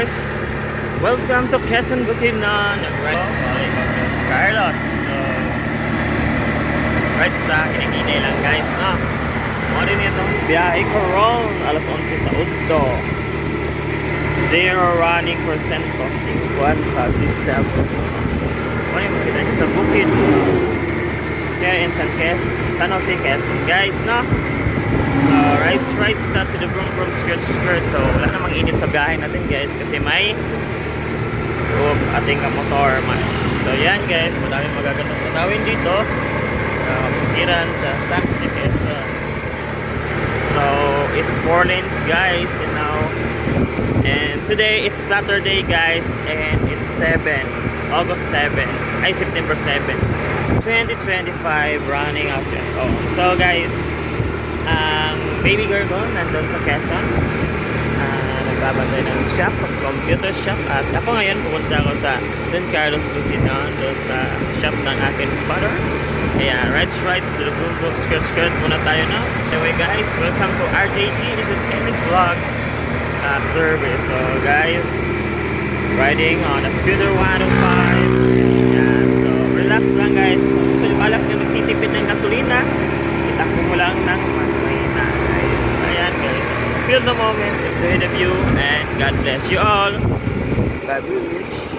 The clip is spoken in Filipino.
guys, welcome to Quezon Bukidnon. Carlos. So, right sa kinikinay lang guys, no? Ano din itong biyahe ko ron, alas 11 sa Udto. 0 running percento, 50-57. Ano yung makita niyo sa bukid? Here in San Jose, Quezon guys, no? Right start to the broom skirt. So wala namang init sa biyahe natin guys kasi may ating motor man. So yan guys, madaming magagandang tanawin dito. Iran sa San Jose, Quezon. So it's 4 lanes guys, you know. And today it's Saturday guys, and it's August 7, September 7, 2025, running out there. So guys, baby girl ko nandun sa Quezon, nagbabantay ng shop, computer shop. At ako ngayon pupunta ako sa Don Carlos Bukidnon, doon sa shop ng aking father. Ayan, rights to the boom skirt muna tayo na. Anyway guys, welcome to RJT Entertainment Vlog service. So guys, riding on a scooter 105. Ayan, so relax lang guys. Kung gusto nyo balak nyo nagtitipid ng gasolina, itakbo mo lang ng mas mahina. Ayan guys, feel the moment, enjoy the view, and God bless you all. Babush.